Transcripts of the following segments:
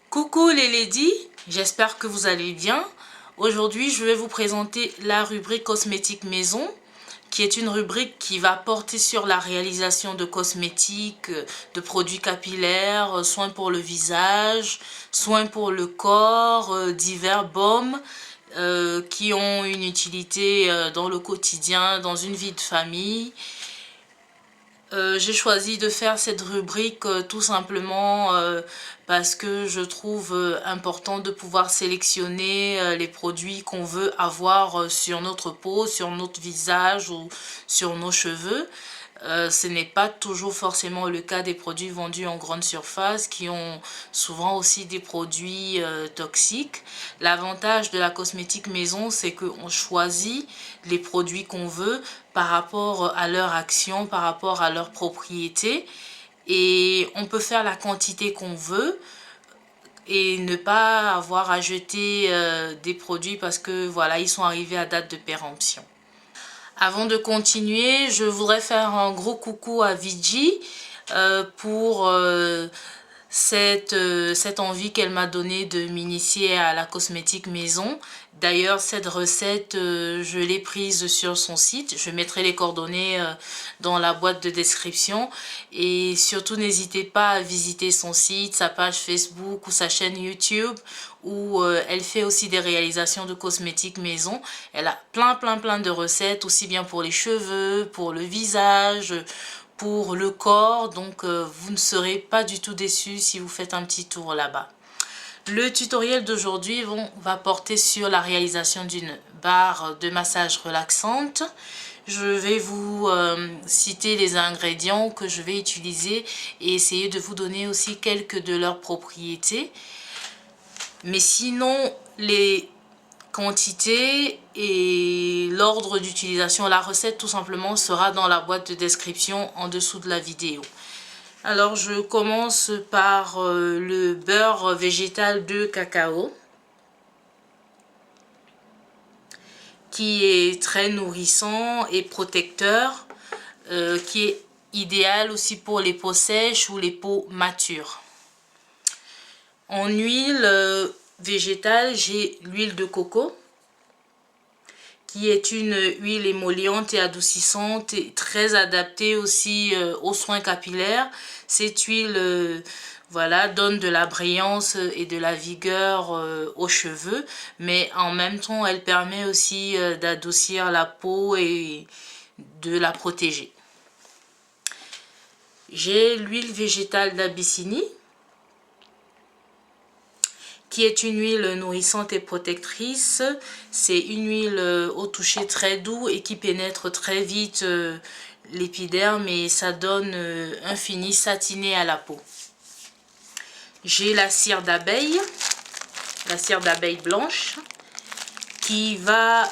Coucou les ladies, j'espère que vous allez bien. Aujourd'hui, je vais vous présenter la rubrique cosmétiques maison, qui est une rubrique qui va porter sur la réalisation de cosmétiques, de produits capillaires, soins pour le visage, soins pour le corps, divers baumes qui ont une utilité dans le quotidien, dans une vie de famille. J'ai choisi de faire cette rubrique tout simplement parce que je trouve important de pouvoir sélectionner les produits qu'on veut avoir sur notre peau, sur notre visage ou sur nos cheveux. Ce n'est pas toujours forcément le cas des produits vendus en grande surface qui ont souvent aussi des produits toxiques. L'avantage de la cosmétique maison, c'est qu'on choisit les produits qu'on veut par rapport à leur action, par rapport à leurs propriétés, et on peut faire la quantité qu'on veut et ne pas avoir à jeter des produits parce que voilà, ils sont arrivés à date de péremption. Avant de continuer, je voudrais faire un gros coucou à Vigi pour cette envie qu'elle m'a donnée de m'initier à la cosmétique maison. D'ailleurs, cette recette, je l'ai prise sur son site. Je mettrai les coordonnées dans la boîte de description. Et surtout, n'hésitez pas à visiter son site, sa page Facebook ou sa chaîne YouTube, où elle fait aussi des réalisations de cosmétiques maison. Elle a plein de recettes, aussi bien pour les cheveux, pour le visage, pour le corps. Donc vous ne serez pas du tout déçus si vous faites un petit tour là-bas. Le tutoriel d'aujourd'hui va porter sur la réalisation d'une barre de massage relaxante. Je vais vous citer les ingrédients que je vais utiliser et essayer de vous donner aussi quelques de leurs propriétés. Mais sinon, les quantités et l'ordre d'utilisation, la recette tout simplement sera dans la boîte de description en dessous de la vidéo. Alors je commence par le beurre végétal de cacao, qui est très nourrissant et protecteur, qui est idéal aussi pour les peaux sèches ou les peaux matures. En huile végétale, j'ai l'huile de coco, qui est une huile émolliente et adoucissante et très adaptée aussi aux soins capillaires. Cette huile voilà, donne de la brillance et de la vigueur aux cheveux, mais en même temps elle permet aussi d'adoucir la peau et de la protéger. J'ai l'huile végétale d'Abyssinie, qui est une huile nourrissante et protectrice. C'est une huile au toucher très doux et qui pénètre très vite l'épiderme et ça donne un fini satiné à la peau. J'ai la cire d'abeille blanche, qui va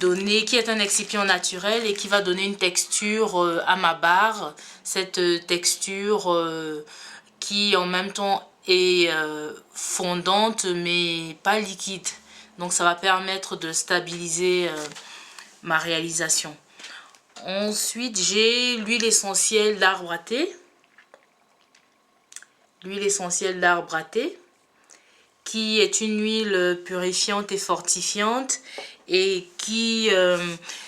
qui est un excipient naturel et qui va donner une texture à ma barre. Cette texture qui en même temps est fondante mais pas liquide, donc ça va permettre de stabiliser ma réalisation. Ensuite, j'ai l'huile essentielle d'arbre à thé, qui est une huile purifiante et fortifiante et qui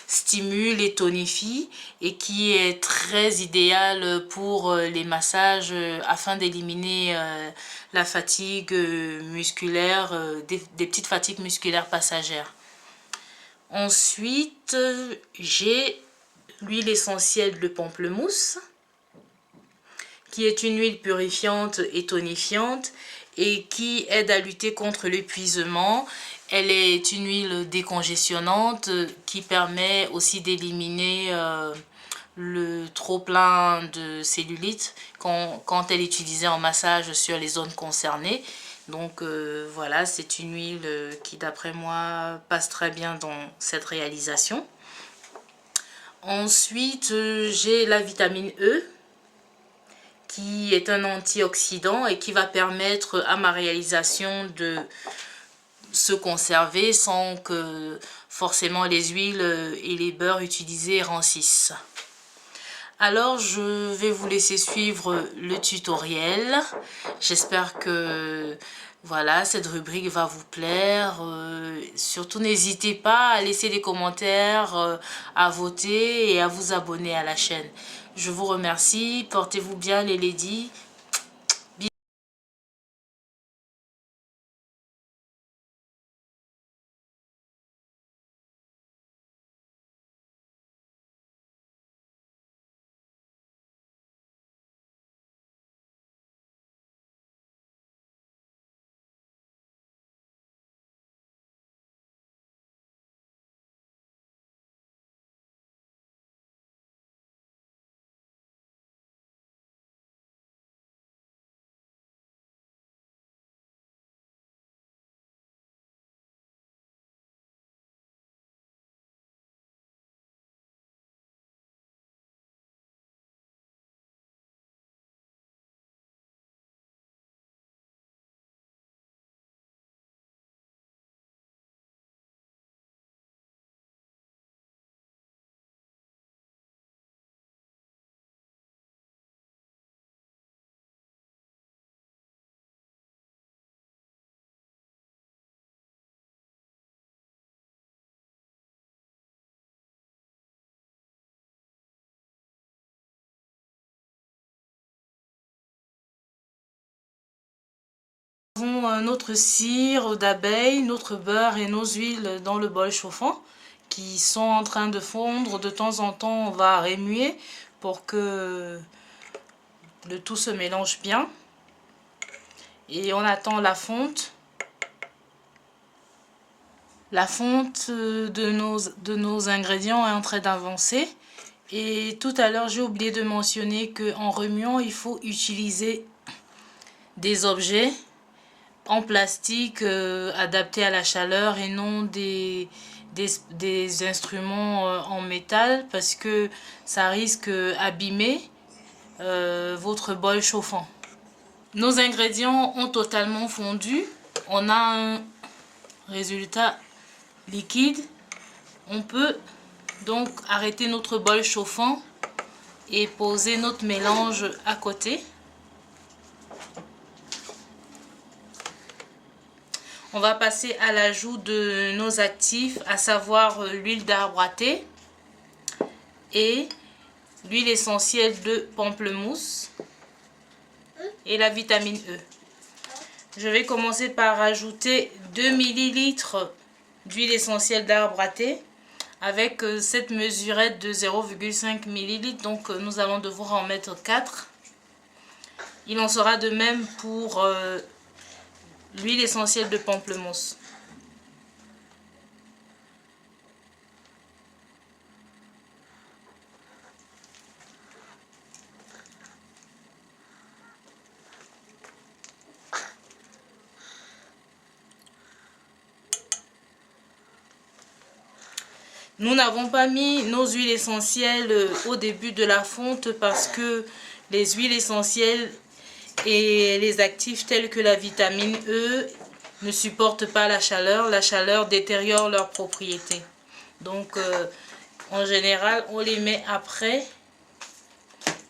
stimule et tonifie et qui est très idéale pour les massages afin d'éliminer la fatigue musculaire, des petites fatigues musculaires passagères. Ensuite, j'ai l'huile essentielle de pamplemousse, qui est une huile purifiante et tonifiante et qui aide à lutter contre l'épuisement. Elle est une huile décongestionnante qui permet aussi d'éliminer le trop-plein de cellulite quand elle est utilisée en massage sur les zones concernées. Donc voilà, c'est une huile qui d'après moi passe très bien dans cette réalisation. Ensuite, j'ai la vitamine E, qui est un antioxydant et qui va permettre à ma réalisation de se conserver sans que forcément les huiles et les beurres utilisés rancissent. Alors je vais vous laisser suivre le tutoriel. J'espère que voilà, cette rubrique va vous plaire. Surtout n'hésitez pas à laisser des commentaires, à voter et à vous abonner à la chaîne. Je vous remercie. Portez-vous bien les ladies. Nous avons notre cire d'abeille, notre beurre et nos huiles dans le bol chauffant qui sont en train de fondre. De temps en temps, on va remuer pour que le tout se mélange bien. Et on attend la fonte. La fonte de nos ingrédients est en train d'avancer. Et tout à l'heure, j'ai oublié de mentionner qu'en remuant, il faut utiliser des objets en plastique adaptés à la chaleur et non des instruments en métal parce que ça risque d'abîmer votre bol chauffant. Nos ingrédients ont totalement fondu. On a un résultat liquide. On peut donc arrêter notre bol chauffant et poser notre mélange à côté. On va passer à l'ajout de nos actifs, à savoir l'huile d'arbre à thé et l'huile essentielle de pamplemousse et la vitamine E. Je vais commencer par ajouter 2 ml d'huile essentielle d'arbre à thé avec cette mesurette de 0,5 ml. Donc nous allons devoir en mettre 4. Il en sera de même pour l'huile essentielle de pamplemousse. Nous n'avons pas mis nos huiles essentielles au début de la fonte parce que les huiles essentielles et les actifs tels que la vitamine E ne supportent pas la chaleur. La chaleur détériore leurs propriétés. Donc, en général, on les met après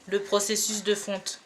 le processus de fonte.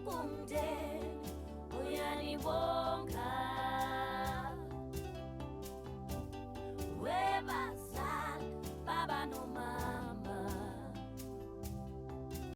kumteni uyanibonga